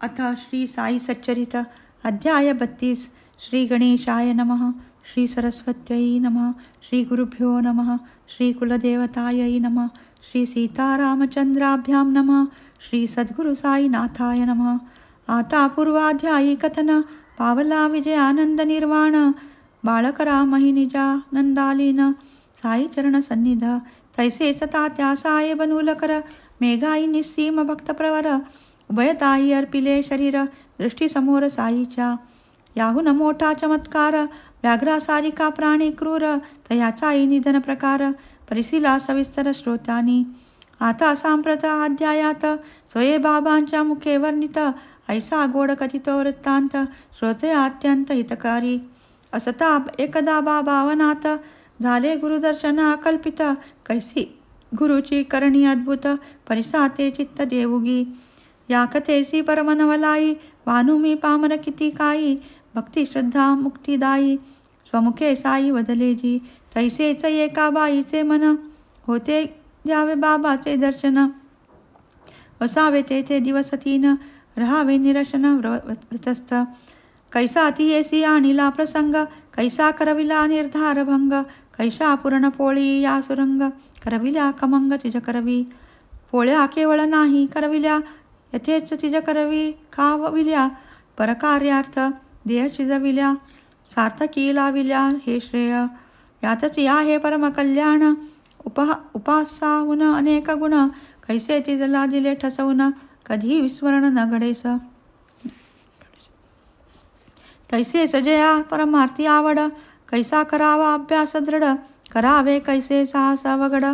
अथ श्री साई सच्चरित अध्याय 32. श्री गणेशाय नमः. श्री सरस्वत्यै नमः. श्री गुरुभ्यो नमः. श्री कुलदेवतायै नमः. श्री सीतारामचंद्राभ्यां नमः. श्री सद्गुरु साईनाथाय नमः. आता पूर्वाध्यायी कथन. पावला विजयानंद निर्वाण. बाळकरा महिनिजा नंदालीन. साई चरण सन्निध. तैसे तात्या साई बनूलकर. मेघाई निस्सीम भक्तप्रवर. उभयताई अर्पिले शरीर. दृष्टी समोर साईच्या. याहून मोठा चमत्कार. व्याघ्रा सारिका प्राणी क्रूर. तयाचाई निधन प्रकार. परिशिला सविस्तर श्रोत्यानी. आता सांप्रत अध्यायात स्वये बाबांच्या मुखे वर्णित ऐसा गोड कथितो वृत्तांत. श्रोते अत्यंत हितकारी. असता एकदा बाबा वनात. झाले गुरुदर्शन अकल्पित. कैसी गुरुची करणी अद्भुत. परिसाते चित्त देवुगी. या कथेसी परमनवलाई. वानुमी पामर किती काही. भक्ती श्रद्धा मुक्तिदायी. स्वमुखे साई वदले जी. तैसेच एका बाईचे मन. होते द्यावे बाबाचे दर्शन. वसावे तेथे दिवस 3. रहावे निरशन व्रतस्थ. कैसा तियेसी आणिला प्रसंग. कैसा करविला निर्धार भंग. कैसा पूर्ण पोळी या सुरंग. करविल्या खमंग तिज करवी. पोळ्या केवळ नाही करविल्या. यथेच तिज करवी खाविल्या. परकार्यार्थ देह शिजविल्या. सार्थकी लाविल्या हे श्रेय. यातच या हे परमकल्याण. उपासाहून अनेक गुण. कैसे तिजला दिले ठसवून. कधी विस्मरण न घडेस. तैसे सजया परमार्थी आवड. कैसा करावा अभ्यास दृढ. करावे कैसे साहस वगड.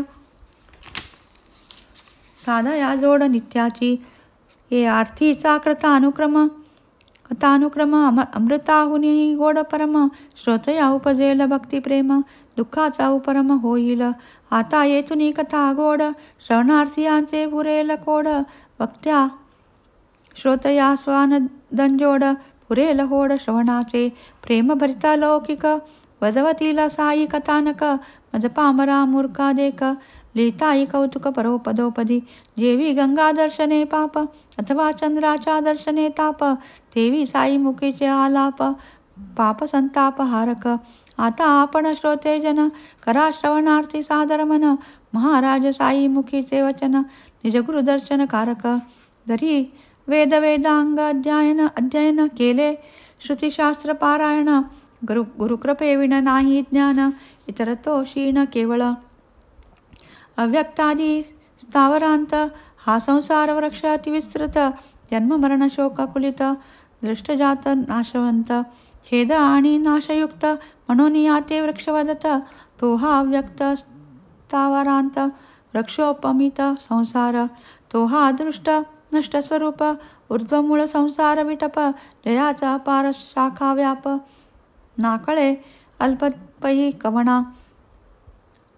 साधया जोड नित्याची. ये आर्थीचा कथानुक्रम अमृताहुनी गोड परम. श्रोतया उपजेल भक्ती प्रेम. दुःखाचा उपरम होईल. आता येथुनी कथा गोड. श्रवणार्थीयांचे पुरेल कोड. भक्त्या श्रोतया स्वानंदंजोड. पुरेल होड श्रवणाचे. प्रेम भरिता लौकिक. वदवतील साई कथानक. मज पामरा मूर्खा देख. लिहिताई कौतुक परोपदोपदी. जेवी गंगा दर्शने पाप. अथवा चंद्राच्या दर्शने ताप. तेवी साई मुखीचे आलाप. पाप संताप हारक. आता आपण श्रोते जन. करा श्रवणार्थी सादर मन. महाराज साई मुखीचे वचन. निजगुरु दर्शन कारक. जरी वेदांग अध्ययन केले. श्रुतिशास्त्र पारायण. गुरुकृपे विण नाही ज्ञान. इतर तो क्षीण केवळ. अव्यक्तादी स्थावरांत. हा संसार वृक्ष अतिविस्तृत. जन्म मरण शोककुलित. दृष्टजात नाशवंत. छेद आणि नाशयुक्त. म्हणून याते वृक्ष वदत. तो हा अव्यक्त स्थावरांत. वृक्षोपमित संसार. तो हा दृष्ट नष्ट स्वरूप. ऊर्ध्वमूळ संसार विटप. जयाचा पार शाखा व्याप. नाकळे अल्पही कवणा.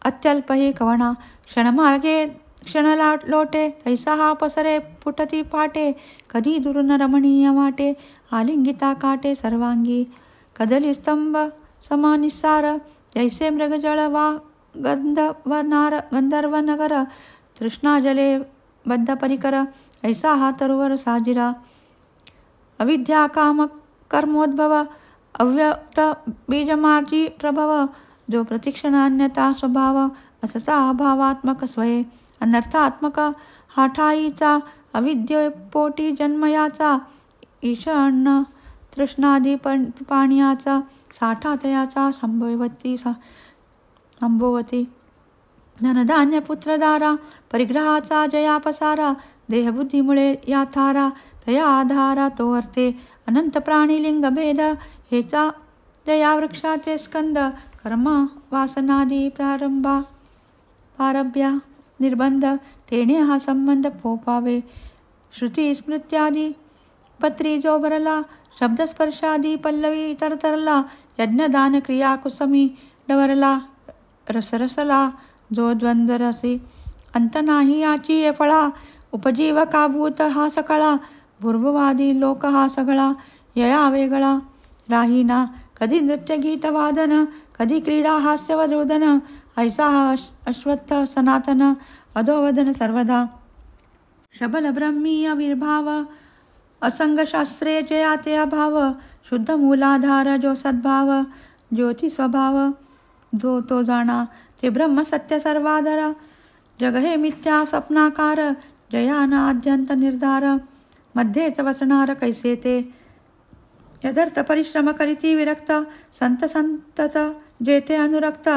अत्यल्पही कवणा. क्षणमार्गे क्षण लोटे. तैसा हा पसरे फुटती फाटे. कधी दुरून रमणीय वाटे. आलिंगिता काटे सर्वांगी. कदली स्तंभ समानिसार. जैसे मृगजळ वा गंधर्व नगर. तृष्णा जले बद्ध परिकर. ऐसा हा तरुवर साजिरा. अविद्या काम कर्मोद्भव. अव्यक्त बीजमार्जी प्रभव. जो प्रतिक्षण अन्यता स्वभाव. असता अभावात्मक स्वये. अनर्थात्मक हा ठाईचा. अविद्येपोटी जन्मयाचा. ईश अन्न तृष्णादी पाण्याचा. साठा तयाचा संभवती. धनधान्य पुत्रधारा. परिग्रहाचा जयापसारा. देहबुद्धीमुळे या थारा. तया आधारा तो अर्थे. अनंत प्राणी लिंग भेद. हेचा जया वृक्षाचे स्कंद. कर्म वासनादी पारभ्या निर्बंध. तेणे हा संबंध पोपावे. श्रुती स्मृत्यादी पत्री जो भरला. शब्दस्पर्शादी पल्लवी तरतरला. यज्ञदान क्रिया कुसमी डवरला. रसरसला जो द्वंद्वरसी. अंत नाही याची ये फळा. उपजीवकाभूत हा सकळा. भूर्भुवादी लोक हा सगळा. यया वेगळा राहीना. कधी नृत्य गीत वादन. कधी क्रीडा हास्य व रुदन. ऐसा हा अश्वत्थ सनातन. अधोवदन सर्वदा. शबल ब्रह्मी आविर्भाव. असंग शास्त्रे जया ते अभाव, शुद्ध मूलाधार जो सद्भाव, ज्योती स्वभाव जो तो जाणा, ते ब्रह्म सत्य सर्वाधार, जग हे मिथ्या स्वप्नाकार, जयान आद्यंत निर्धार, मध्येच वसणार कैसे ते, यदर्थ परिश्रम करीती विरक्त, संत संतत जेथे अनुरक्त,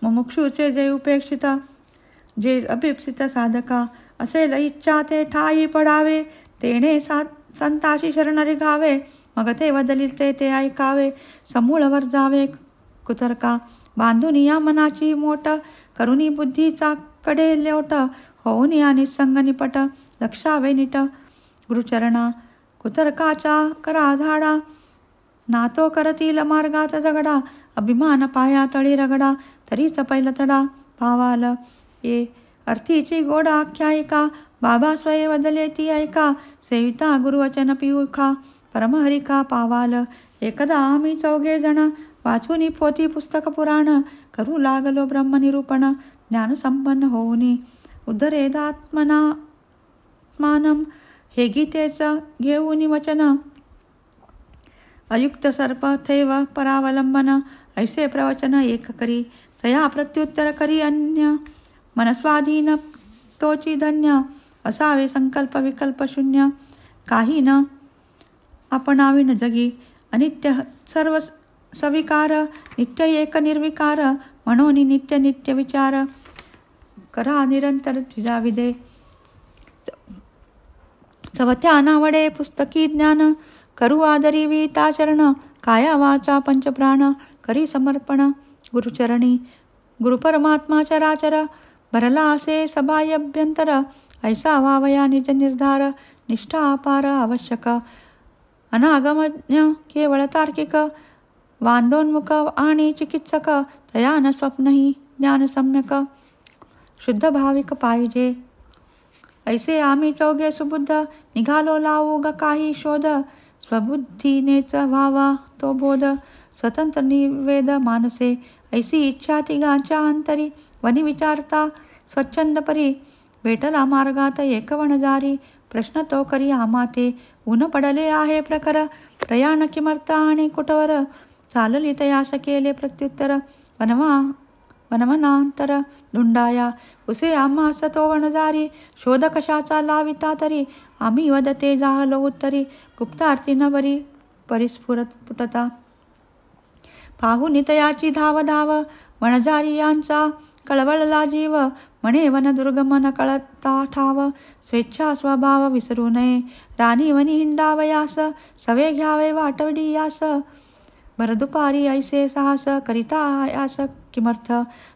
मुमुक्षुचे जे उपेक्षित, जे अभिप्सित साधका, असेल इच्छा ते ठाई पडावे, तेने संताशी शरण रिघावे, मग ते बदलील ते ऐकावे, समूळ वर जावे कुतर्का, बांधून या मनाची मोट, करुणी बुद्धीचा कडे लोट, होऊन या निसंग निपट, लक्षावे नीट गुरुचरणा, कुतर्काचा करा झाडा, नातो करतील मार्गात झगडा, अभिमान पाया तळी रगडा, तरीच पैल तडा भावाल, ये अर्थीची गोड आख्यायिका, बाबा स्वये बदले ती ऐका, सेविता गुरुवचन पिऊखा, परमहरिका पावाल, एकदा आम्ही 4 जण, वाचूनी पोथी पुस्तक पुराण, करू लागलो ब्रह्मनिरूपण, ज्ञानसंपन्न होऊनी उद्धरेदात्मनात्मानं, हे गीतेच घेऊनी वचन, अयुक्त सर्प थैव परावलंबन, ऐसे प्रवचन एक करी, तया प्रत्युत्तर करी अन्य, मनस्वाधीन तोची धन्य, असावे संकल्प विकल्प शून्य, काही न आपणाविन जगी, अनित्य सर्व सविकार, नित्य एक निर्विकार, म्हणून नित्य नित्य विचार, करा निरंतर त्रिजाविदे, चवत्या नावडे पुस्तकी ज्ञान, करू आदरी विताचरण, काया वाचा पंचप्राण, करी समर्पण गुरुचरणी, गुरुपरमात्मा चराचर, भरला असे सभायभ्यंतर, ऐसा व्हावया निज निर्धार, निष्ठा अपार आवश्यक, अनागमज्ञ केवळ तार्किक, वांदोन्मुख आणि चिकित्सक, तयान स्वप्नही ज्ञान सम्यक, शुद्ध भाविक पाहिजे, ऐसे आम्ही 4 सुबुद्ध, निघालो लावू ग काही शोध, स्वबुद्धीनेच व्हावा तो बोध, स्वतंत्र निवेद मानसे, ऐसी इच्छा तिघांच्या अंतरी, वनी विचारता स्वच्छंद परी, भेटला मार्गात एकवण जारी, प्रश्न तो करी आमाते, ऊन पडले आहे प्रखर, प्रयाण किमर्थ आणि कुठवर, चालली तयास केले प्रत्युत्तर, वनमनांतर धुंडाया, उसे आम्हास तो वनजारी, शोध कशाचा लाविता तरी, आम्ही वदते जाहलो उत्तरी, गुप्तार्थी न बरी परिस्फुरत पुटता, पाहून तयाची धाव धाव, वनजारी यांचा कळवळला जीव, म्हणे वन दुर्गमन कळता ठाव, स्वेच्छा स्वभाव विसरू नये, राणी वनी हिंडावयास, सवे घ्यावे वाटवडी यास, भरदुपारी ऐसे साहस, करिता यास किमर्थ,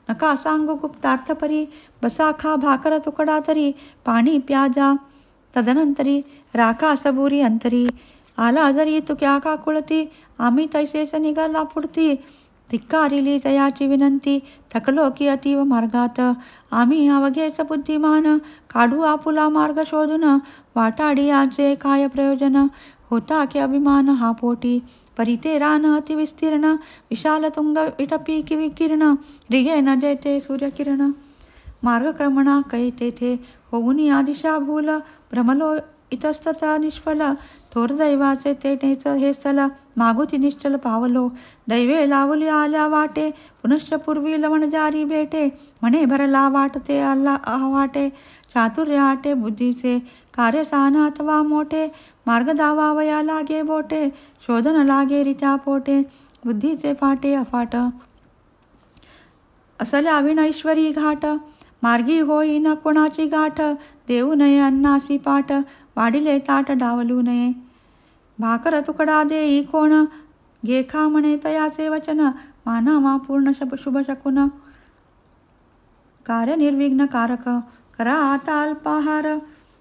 नका सांगू गुप्तार्थ परी, बसा खा भाकर तुकडा तरी, पाणी प्याजा तदनंतरी, राखा सबुरी अंतरी, आला जरी तुक्या काकुळती, आम्ही तैसेच निघाला पुढती, धिक्कारिली तयाची विनंती, थकलो की अतीव मार्गात, आम्ही अवघेच बुद्धिमान, काढू आपुला मार्ग शोधून, वाटाडियाचे काय प्रयोजन, होता की अभिमान हा पोटी, परिते रान अतिविस्तीर्ण, विशाल तुंग विटपी कि विकीर्ण, रिगे न जेते सूर्यकिरण, मार्गक्रमणा कै तेथे, होऊन या दिशा भूल, भ्रमलो इतस्तता निष्फल, थोर दैवाचे तेनेच हे स्थल, मागुती निश्चल पावलो, दैवे लावली आल्या वाटे, पुनश्च पूर्वी लवण जारी भेटे, म्हणे भरला वाटते आला वाटे, चातुर्य आटे बुद्धीचे, कार्य सान अथवा मोठे, मार्ग दावावया लागे बोटे, शोधन लागे रित्या पोटे, बुद्धीचे फाटे अफाट, असल्या विनैश्वरी घाट, मार्गी होई न कोणाची गाठ, देऊ नये अन्नासी पाठ, वाढिले ताट डावलू नये, भाकर तुकडा देई कोण, घे खा म्हणे तयाचे वचन, माना मा पूर्ण शुभ शकुन, कार्य निर्विघ्न कारक, करा आता अल्पाहार,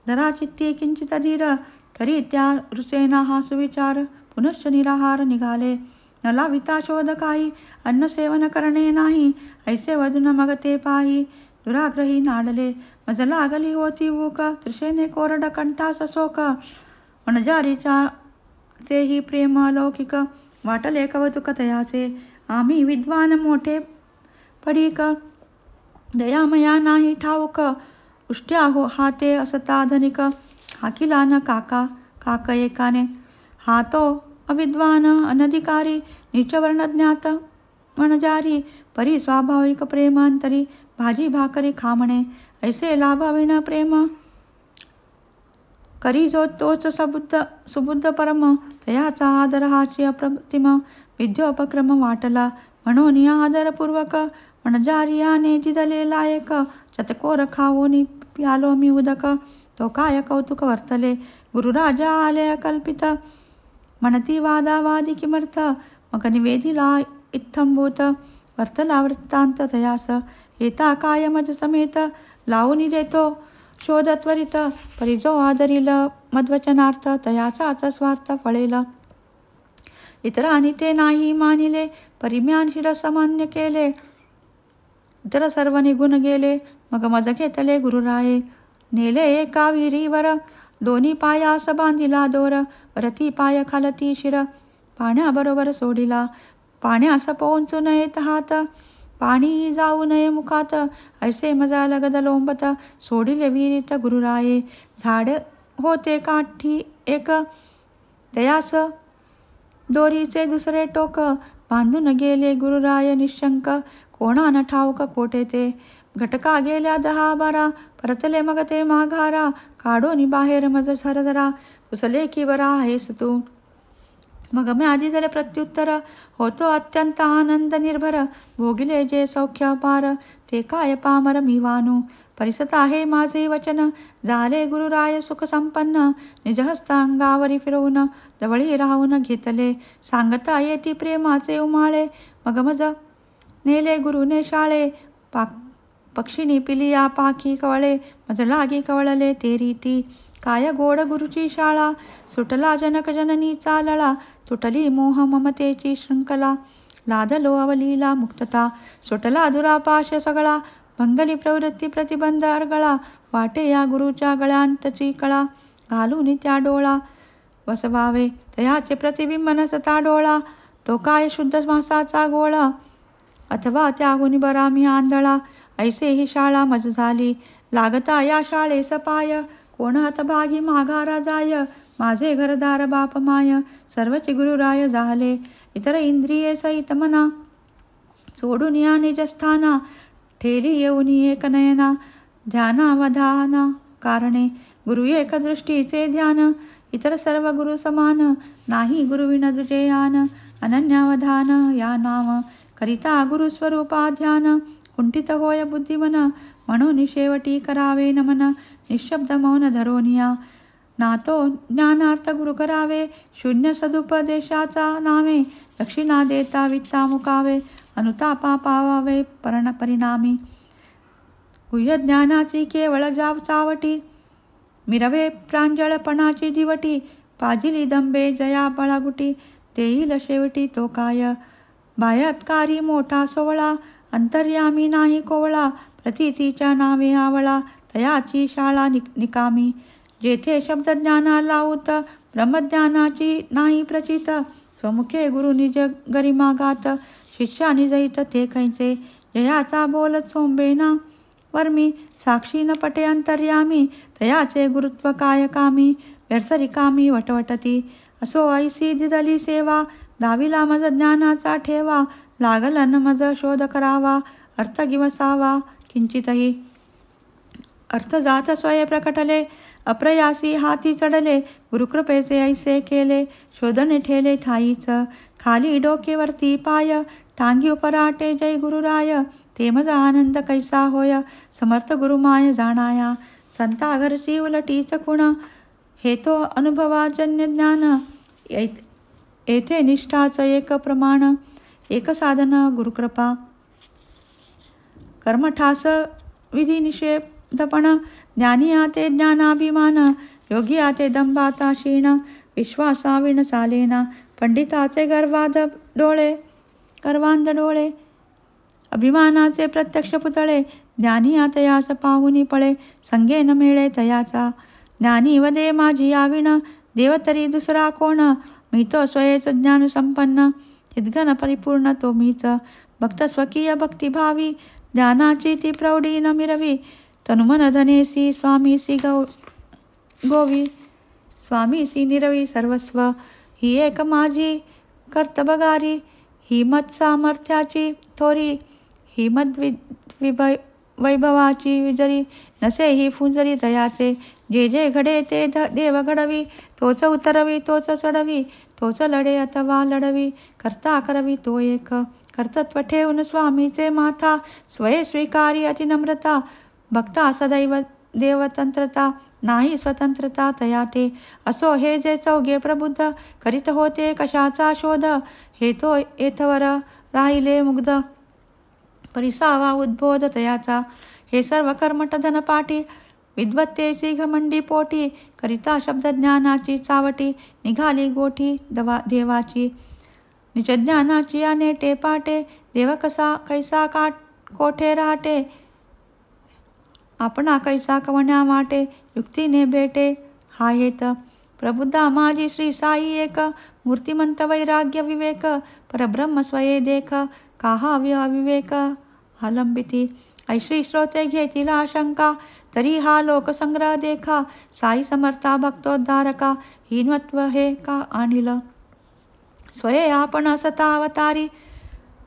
जरा चित्ती किंचित धीर, तरी त्या रुसेना हा सुविचार, पुनश्च निराहार निघाले, न लाविता शोध काही, अन्न सेवन करणे नाही, ऐसे वदून मग ते पाही, दुराग्रही नाडले, मज लागली होती भूक, तृषेने कोरड कंठास शोक, वनजारीच्या तेही प्रेम अलौकिक, वाटले कौतुक तयाचे, आम्ही विद्वान मोठे पडीक, दयामया नाही ठाऊक, उष्ट्या हो हाते असता धनिक, हाकिला न काका काक एकाने. हा तो अविद्वान अनधिकारी नीचवर्ण ज्ञात वनजारी परी स्वाभाविक प्रेम अंतरी भाजी भाकरी खामणे. ऐसे लाभाविण प्रेम करी जो तोच सुबुद्ध परम. तयाचा आदर हाची अप्रतिम विद्योपक्रम वाटला. म्हणून आदरपूर्वक वनजारियाने दिदले लायक. चतकोर खावोनी प्यालो मी उदक. तो काय कौतुक वर्तले गुरुराजा आले अकल्पित. म्हणती वादावादी किमर्थ मग निवेदिला इत्थंभूत. वर्तला वृत्तांत तयास येता काय मज समेत. लावून देतो शोध त्वरित परी जो आदरील मध्वचनार्थ. तयाचाच स्वार्थ फळेल इतरांनी ते नाही मानिले. परिम्यान शिरसमान्य केले इतर सर्व निघून गेले. मग मज घेतले गुरुराये नेले एका विहिरीवर. दोन्ही पायास बांधिला दोर. वरती पाय खालती शिर पाण्याबरोबर सोडिला. पाण्यास पोहोचू नयेत हात पाणी जाऊ नये मुखात. ऐसे मजा लगद लोंबत सोडिले विहिरीत गुरुराये. झाड होते काठी एक तयास दोरीचे दुसरे टोक. बांधून गेले गुरुराय निशंक. कोणान ठाऊक कोठे ते. घटका गेल्या 10-12 परतले मग ते माघारा. काढोनी बाहेर मज झरझरा पुसले की बरा आहेस तू. मग मी आधी झाले प्रत्युत्तर होतो अत्यंत आनंद निर्भर. भोगिले जे सौख्य पार ते काय पामर मी वानू. परिसत आहे माझे वचन झाले गुरुराय सुख संपन्न. निजहस्ता अंगावरी फिरवून जवळी राहून घेतले. सांगता येती प्रेमाचे उमाळे. मग मज नेले गुरुने शाळे. पक्षिणी पिलिया पाखी कवळे मज लागी कवळले ते रीती. काय गोड गुरुची शाळा सुटला जनक जननीचा लळा. तुटली मोह ममतेची शृंखला. लादलो अवलीला मुक्तता. सुटला दुरापाश सगळा. भंगली प्रवृत्ती प्रतिबंध अर्गळा. वाटे या गुरुच्या गळ्यांतची कळा. घालून त्या डोळा वसवावे तयाचे प्रतिबिंब नसता डोळा. तो काय शुद्ध मासाचा गोळा अथवा त्याहून बरा मी आंधळा. ऐसे ही शाळा मज झाली लागता या शाळेस पाय. कोण हतभागी माघारा जाय. माझे घरदार बाप माय. सर्वची गुरुराय झाले इतर इंद्रिये सहित मना. सोडून या निजस्थाना ठेली येऊन एक नयना. ध्यानावधाना कारणे गुरु एक दृष्टीचे ध्यान. इतर सर्व गुरु समान नाही गुरुविन दुजे यान. अनन्यावधान या नाम करिता गुरुस्वरूपा ध्यान. कुंठित होय बुद्धिमन म्हणून शेवटी करावे नमन. निशब्द मौन धरोनिया नातो ज्ञानार्थ गुरु करावे. शून्य सदुपदेशाचा नावे दक्षिणा देता वित्ता मुकावे. अनुतापा पावावे परिणामी गुह्य ज्ञानाची केवळ चावटी. मिरवे प्रांजळपणाची दिवटी. पाजिली दंबे जया बळागुटी. देईल शेवटी तो काय बाह्यत्कारी मोठा सोवळा. अंतर्यामी नाही कोवळा प्रतीतीच्या नावे आवळा. तयाची शाळा निकामी जेथे शब्दज्ञाना लावूत. ब्रह्मज्ञानाची नाही प्रचित. स्वमुखे गुरु निज गरिमागात. शिष्यानी जैत ते कैचे जयाचा बोलत सोंबेना. वर्मी साक्षी न पटे अंतर्यामी. तयाचे गुरुत्व काय कामी. व्यर्थ रिकामी वटवटती. असो ऐसी दिदली सेवा. दाविला मज ज्ञानाचा ठेवा. लागल न मज शोध करावा. अर्थ गिवसावा किंचितही. अर्थ जात स्वये प्रकटले. अप्रयासी हाती चढले. गुरुकृपेचे ऐसे केले. शोधने ठेले ठाईच. खाली डोकेवरती पाय. टांगी उपराटे जय गुरुराय. ते मज आनंद कैसा होय. समर्थ गुरुमाय जाणाया. संता घरची उलटीच कुण. हे तो अनुभवाजन्य ज्ञान. येथे निष्ठाच एक प्रमाण. एक साधन गुरुकृपा. कर्मठास विधी निषेधपण. ज्ञानी आते ज्ञानाभिमान. योगी आते दंभाचा क्षीण. विश्वासाविण चालेना. पंडिताचे गर्वांध डोळे. अभिमानाचे प्रत्यक्ष पुतळे. ज्ञानी आतयास पाहुनी पळे. संगे न मिळे तयाचा. ज्ञानी वदे माझी आविण. देव तरी दुसरा कोण. मी तो स्वयेच ज्ञान संपन्न. चिद्घन परिपूर्ण तो मीच. भक्त स्वकीय भक्तिभावी. ज्ञानाची ती प्रौढी न मिरवी. तनुमन धनेसी स्वामीसी गोवी. स्वामीसी निरवी सर्वस्व, ही एक माझी कर्तबगारी, ही मत सामर्थ्याची थोरी, ही मद वैभवाची विजरी, नसे ही फुंजरी दयाचे, जे जे घडे ते देव घडवी, तोच उतरवी तोच चढवी, तोच लढे अथवा लढवी, करता करवी तो एक, कर्तृत्व ठेवून स्वामीचे माथा, स्वये स्वीकारी अतिनम्रता, भक्ता सदैव देवतंत्रता, नाही स्वतंत्रता तयाटे, असो हे जे चौघे प्रबुद्ध, करीत होते कशाचा शोध, हे तो येथवर राहिले मुग्ध, परिसावा उद्बोध तयाचा, हे सर्व कर्मठ धनपाठी, विद्वत्तेसी घमंडी पोटी, करिता शब्द ज्ञानाची चावटी, निघाली गोठी देवाची, निज ज्ञानाची अनेटे पाटे, देव कसा कैसा कोठे राहते, आपणा कैसा कवण्या वाटे, युक्तीने भेटे हा हेत, प्रबुद्धा माझी श्री साई एक, मूर्तिमंत वैराग्य विवेक, परब्रह्म स्वये देख, काहा अविवेक हलंबिती, ऐश्री श्रोते घेतील आशंका, तरी हा लोकसंग्रह देखा, साई समर्था भक्तोद्धारका, हीनत्व हे का आणिल, स्वये आपण सता अवतारी,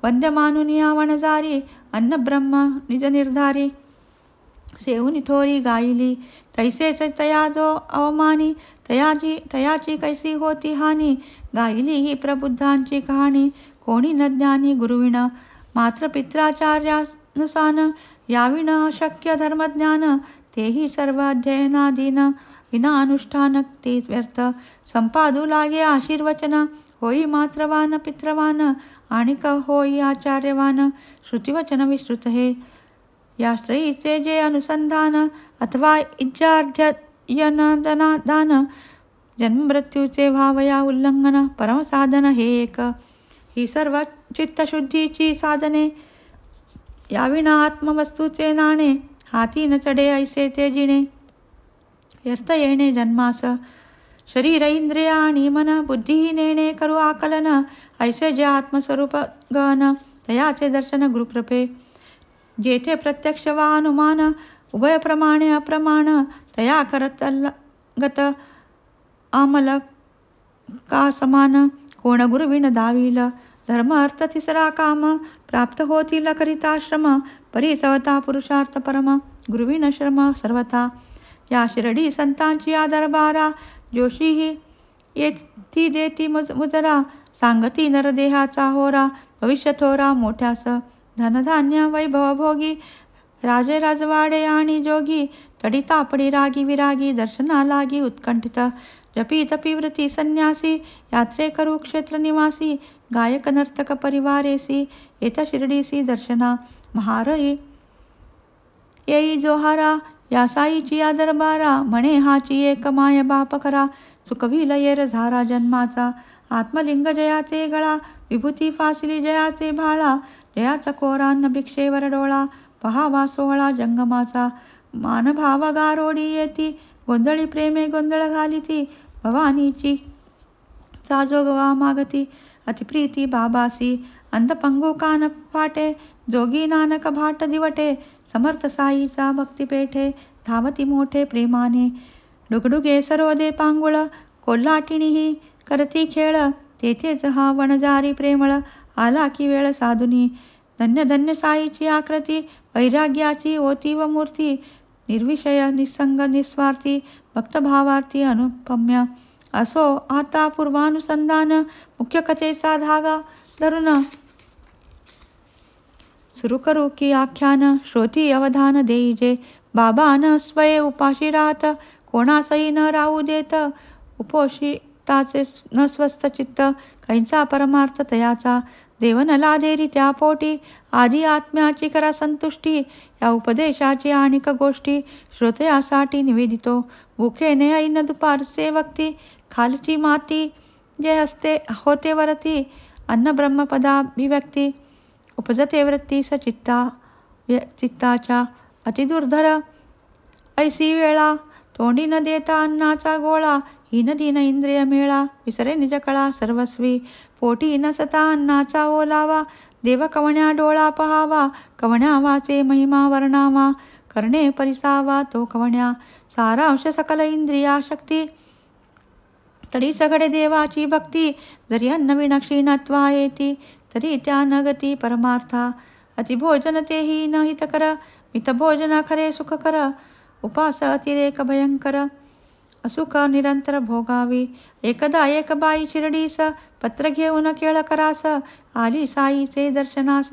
वंद्य मानुनी वनजारी, अन्न ब्रह्म निज निर्धारी, सेऊनी थोरी गायली, तैसेच तया जो अवमानी, तयाची कैसी होती हानी, गायली ही प्रबुद्धांची कहाणी, कोणी न ज्ञानी गुरुविण, मात्र पित्राचार्यानुसान, याविण अशक्य धर्मज्ञान, तेही सर्व अध्ययनाधीन, विना अनुष्ठान ते व्यर्थ, संपादू लागे आशीर्वचन, होई मात्रवान पित्रवान, आणिक होई आचार्यवान, श्रुतिवचन विश्रुत हे, या श्रेयीचे जे अनुसंधान, अथवा इच्छाध्ययनदान, जन्ममृत्यूचे भावया उल्लंघन, परमसाधन हे एक, ही सर्व चित्तशुद्धीची साधने, याविना आत्मवस्तूचे नाणे, हाती न चढे ऐसे ते जिणे, व्यर्थ येणे जन्मास, शरीर इंद्रिय आणि मन, बुद्धी नेणे करू आकलन, ऐसे जे आत्मस्वरूप गहन, तयाचे दर्शन गुरुकृपे, जेथे प्रत्यक्ष वा अनुमान, उभय प्रमाणे अप्रमाण, तया करत गत आमल का समान, कोण गुरुविण दाविल, धर्म अर्थ तिसरा काम, प्राप्त होतील करिता श्रम, परिसवता पुरुषार्थ परम, गुरुविण श्रम सर्वथा, या शिर्डी संतांची आदरबारा, जोशीही येती देती मुजरा, सांगती नरदेहाचा होरा, भविष्य थोरा मोठ्यास, धनधान्य वैभव भोगी, राजे राजवाडे आणि जोगी, तडी तापडी रागी विरागी, दर्शना लागी उत्कंठित, जपी तपी व्रती संन्यासी, यात्रे करू क्षेत्र निवासी, गायक नर्तक परिवारेसी, येत शिर्डीसी दर्शना, महारही येई जोहारा, या साईची आदरबारा, म्हणे हाची एक माय बाप खरा, चुकविल येर झारा जन्माचा, आत्मलिंग जयाचे गळा, विभूती फासली जयाचे भाळा, जयाचा कोरान्न भिक्षेवर डोळा, पहावा सोहळा जंगमाचा, मानभाव गारोडी येती, गोंधळी प्रेमे गोंधळ घालिती, भवानीची चाजोगवा मागती, अतिप्रीती बाबासी, अंधपंगू कान फाटे, जोगी नानक भाट दिवटे, समर्थ साईचा भक्ती पेठे, धावती मोठे प्रेमाने, डुगडुगे सरोदे पांगुळ, कोल्हाटिणीही करती खेळ, तेथेच हा वनजारी प्रेमळ, आला की वेळ साधुनी, धन्य धन्य साईची आकृती, वैराग्याची ओती व मूर्ती, निर्विषय निसंग निस्वार्थी, भक्तभावार्थी अनुपम्य, असो आता पूर्वानुसंधान, मुख्य कथेचा धागा धरून सुरू करू की आख्यान, श्रोती अवधान देईजे, बाबान स्वये उपाशी राहत, कोणासही न राहू देत, उपोषिताचे न स्वस्थ चित्त, कैंचा परमार्थ तयाचा, देवन लादेरी त्या पोटी, आधी आत्म्याची करा संतुष्टी, या उपदेशाची आणिक गोष्टी, श्रोतयासाठी निवेदितो, भुखेने ऐन दुपारचे वक्ती, खालची माती जे हस्ते होते वरती, अन्न ब्रह्मपदाभिव्यक्ती, उपजते वृत्ती चित्ताच्या, अतिदुर्धर ऐसी वेळा, तोंडी न देता अन्नाचा गोळा, हीन दीन इंद्रिय मेळा, विसरे निज कळा सर्वस्वी, पोटी नसता अन्नाचा ओलावा, देव कवण्या डोळा पहावा, कवण्या वाचे महिमा वर्णावा, करणे परिसावा तो कवण्या, सारांश सकल इंद्रिया शक्ती, तरी सगळे देवाची भक्ती, जरी अन्नविना क्षीणत्वा येती, तरी त्या न गती परमार्था. अतिभोजन तेही न हितकर, मितभोजन खरे सुखकर, उपास अतिरेक भयंकर, असुख निरंतर भोगावी. एकदा एक बाई शिर्डीस, पत्र घेऊन केळकरास, आली साईचे दर्शनास,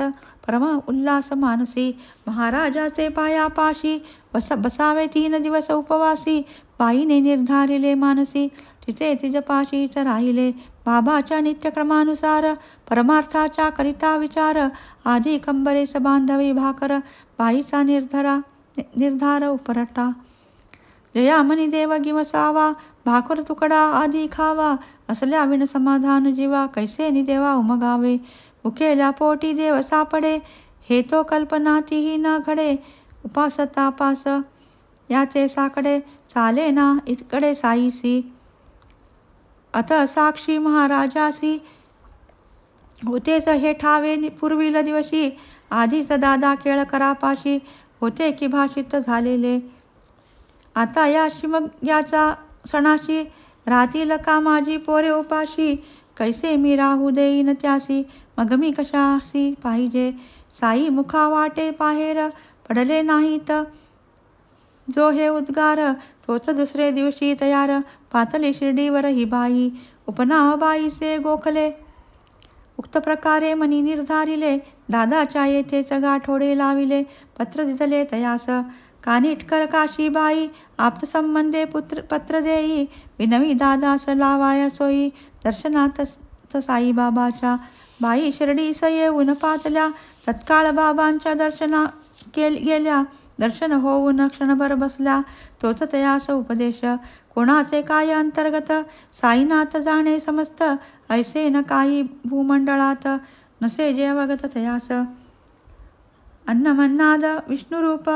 परम उल्हास मानसी. महाराजाचे पायापाशी, बसावे 3 दिवस उपवासी. बाईने निर्धारिले मानसी, तिचे तिजपाशीच राहिले. बाबाच्या नित्यक्रमानुसार, परमार्थाच्या करिता विचार. आधी कंबरेस बांधवी भाकर, बाईचा निर्धार उपरटा. जयामनी देव गिमसावा, भाकर तुकडा आधी खावा. असल्या विण समाधान जीवा, कैसे नि देवा उमगावे. भुकेल्या पोटी देव सापडे, हे तो कल्पना तीही न घडे. उपास तापास याचे साकडे, चाले ना इकडे साईसी. अत साक्षी महाराजासी, होतेच हे ठावे पूर्वील दिवशी. आधीच दादा केळकरापाशी, होते की भाषित झालेले. आता या शिमग्याच्या सणाशी, राहतील का माझी पोरे उपाशी. कैसे मी राहू देईन त्यासी, मग मी कशासी पाहिजे. साई मुखा वाटे पाहेर, पडले नाहीत जो हे उद्गार. तोच दुसरे दिवशी तयार, पातळी शिर्डीवर ही बाई. उपनाव बाईसे गोखले, उक्त प्रकारे मनी निर्धारिले. दादाच्या येथेच गाठोडे लाविले, पत्र दिदले तयास. कानिटकर काशीबाई, आप्तसंबंधे पत्र देई. विनवी दादास लावाया सोयी, दर्शनात साईबाबाच्या. बाई शिर्डीस येऊन पातल्या, तत्काळ बाबांच्या दर्शना गेल्या. दर्शन होऊन क्षणभर बसल्या, तोच तयास उपदेश. कोणाचे काय अंतर्गत, साईनाथ जाणे समस्त. ऐसे न काही भूमंडळात, नसे जे अवगत तयास. अन्नमन्नाद विष्णुरूप,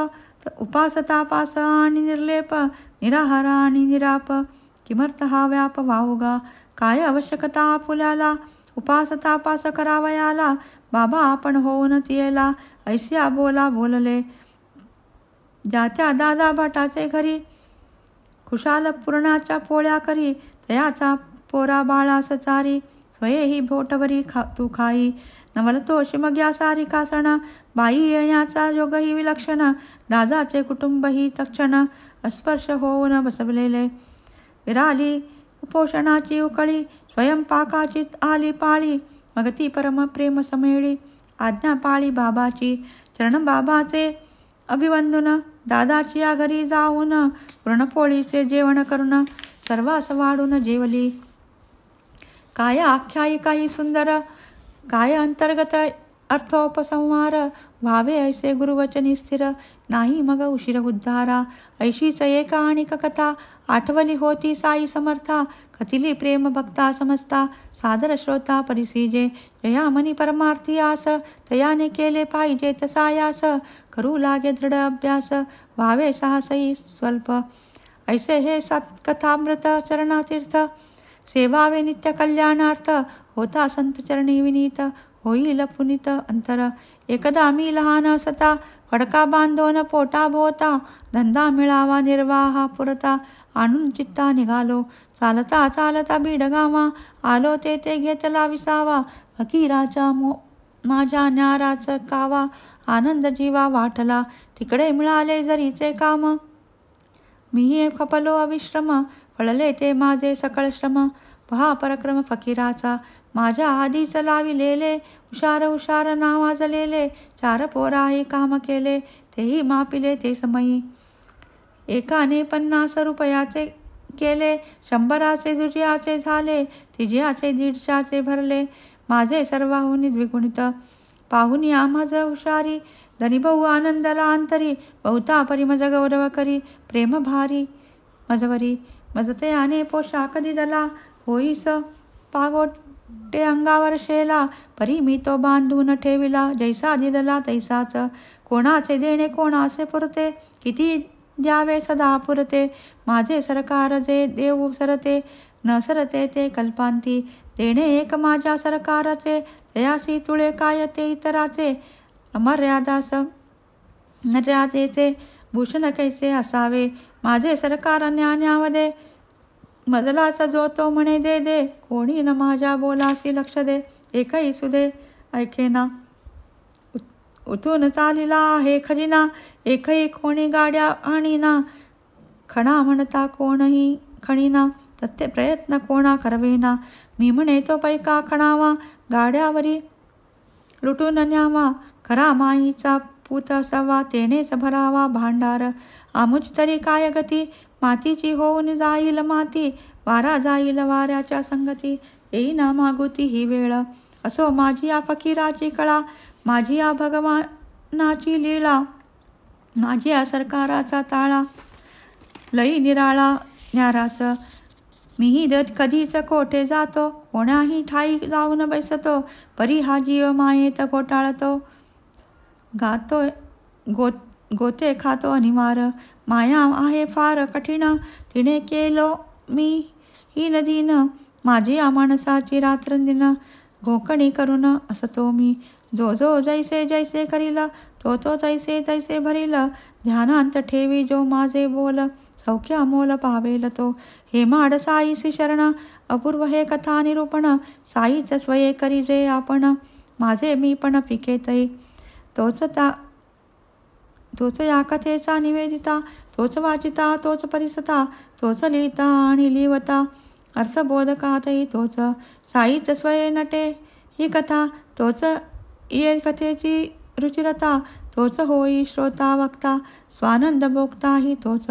उपास तापास आणि निर्लेप. निराहार आणि निराप, किमर्थ हा व्याप वाहुगा. काय आवश्यकता आपुल्याला, उपास तापास करावयाला. बाबा आपण होऊन तियेला, ऐसिया बोला बोलले. ज्याच्या दादा भटाचे घरी, खुशाल पूर्णाच्या पोळ्या करी. तयाचा पोरा बाळास चारी, स्वयेही भोटभरी तू खाई. नवलतो शिमग्या सारी कासण, बाई येण्याचा योगही विलक्षण. दादाचे कुटुंबही तक्षण, अस्पर्श होऊन बसवलेले. विराली उपोषणाची उकळी, स्वयंपाकाची आली पाळी. मग ती परम प्रेम समेळी, आज्ञा पाळी बाबाची. चरण बाबाचे अभिवंदन, दादाची या घरी जाऊन. पुरणपोळीचे जेवण करून, सर्वास वाढून जेवली. काय आख्यायिकाही सुंदर, काय अंतर्गत अर्थोपसंहार. व्हावे ऐसे गुरुवचनी स्थिर, नाही मग उशीर उद्धारा. ऐशीच एक आणिक कथा, आठवली होती साई समर्था. कथिली प्रेम भक्ता समजता, सादर श्रोता परिसिजे. जयामनी परमार्थी आस, तयाने केले पाहिजे तसायास. करू लागे दृढ अभ्यास, व्हावे साहसही स्वल्प. ऐसे हे सत्कथामृत चरणातीर्थ, सेवावे नित्य कल्याणार्थ. होता संत चरणी विनीत, होईल पुनीत अंतर. एकदा मी लहान असता, फडका बांधून पोटा भोवता. धंदा मिळावा निर्वाहा पुरता, आणून चित्ता निघालो. चालता चालता बीडगावा, आलो तेथे घेतला विसावा. फकीराच्या माझ्या न्याराच कावा, आनंद जीवा वाटला. तिकडे मिळाले जरीचे काम, मी खपलो अविश्रम. फळले ते माझे सकळ श्रम, पहा पराक्रम फकीराचा. माझ्या आधीच लाविलेले, हुशार हुशार नावाजलेले. 4 पोराही काम केले, तेही मापिले ते समयी. एकाने 50 रुपयाचे केले, 100चे दुजियाचे झाले. तिजियाचे 150चे भरले, माझे सर्वाहुनी द्विगुणित. पाहुनी आम्हाज हुशारी, धनीभाऊ आनंदला अंतरी. बहुता परी मज गौरव करी, प्रेम भारी मजवरी. मजतयाने पोशाख दिदला, होईस पागोटे अंगावर शेला. परी मी तो बांधून ठेविला, जैसा दिदला तैसाच. कोणाचे देणे कोणाचे पुरते, किती द्यावे सदा पुरते. माझे सरकार जे देऊ सरते, न सरते ते कल्पांती. देणे एक माझ्या सरकाराचे, तयासी तुळे काय ते इतराचे. अमर्यादास मर्यादेचे भूषण कैसे असावे, माझे सरकार न्यान्यामध्ये. मजलाचा जो तो म्हणे दे दे, कोणी न माझ्या बोलासी लक्ष दे. एकही सुदे ऐकेना, उतून चालिला आहे खजिना. एकही कोणी गाड्या आणीना, खणा म्हणता कोणही खणीना. सत्य प्रयत्न कोणा करवेना, मी म्हणे तो पैका खणावा. गाड्यावरी लुटून न्यावा, खरा माईचा पूत असावा. तेनेच भरावा भांडार, आमुच तरी काय गती. मातीची होऊन जाईल माती, वारा जाईल वाऱ्याच्या संगती. येईना मागुती ही वेळ, असो माझी या फकीराची कळा. माझी या भगवानाची लीला, माझी या सरकाराचा ताळा. लई निराळा न्याराच, मीही कधीच कोठे जातो. कोणाही ठाई जाऊन बैसतो, परी हा जीव मायेत घोटाळतो. गोते खातो अनिवार, माया आहे फार कठीण. तिने केलो मी ही नदीन, माझी या माणसाची रात्रंदिन. घोकणी करून असतो मी, जो जो जैसे जैसे करील, तो तो तैसे तैसे भरील. ध्यानांत ठेवी जो माझे बोल, सौख्य अमोल पावेल तो. हे माड साईसी शरण, अपूर्व हे कथा निरूपण. साईच स्वये करी जे आपण, माझे मी पण पिके तै. तोच या कथेचा निवेदिता, तोच वाचिता, तोच परिसता, तोच लिहिता आणि लिवता. अर्थबोधकातही तोच, साईच स्वये नटे ही कथा. तोच ये कथेची रुचिरता, तोच होई श्रोता वक्ता. स्वानंद भोगता ही तोच,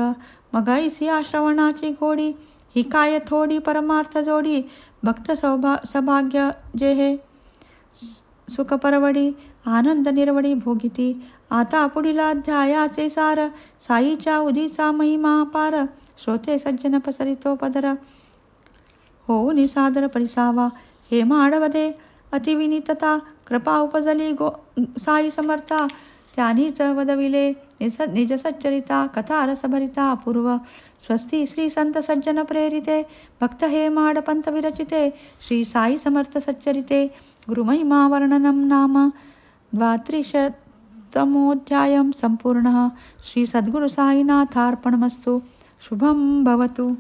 मग ऐसी या श्रवणाची गोडी. ही काय थोडी परमार्थ जोडी, भक्त सौभाग्य जे हे सुख परवडी. आनंद निर्वडी भोगिती, आता पुढील अध्यायाचे सार. साईच्या उदीचा महिमा पार, श्रोते सज्जन पसरितो पदर. होऊन सादर परिसावा, हे माडवदे अतिविनीतता. कृपा उपजली साई समर्था, त्यानीच वदविले निज सच्चरिता. कथा रसभरिता अपूर्व, स्वस्ती श्री संत सज्जन प्रेरिते. भक्त हे माड पंत विरचिते, श्री साई समर्थ सच्चरिते. गुरुमहिमा वर्णनम नाम 32तमोऽध्यायः सम्पूर्णः. श्री सद्गुरु साईनाथार्पणमस्तु. शुभं भवतु.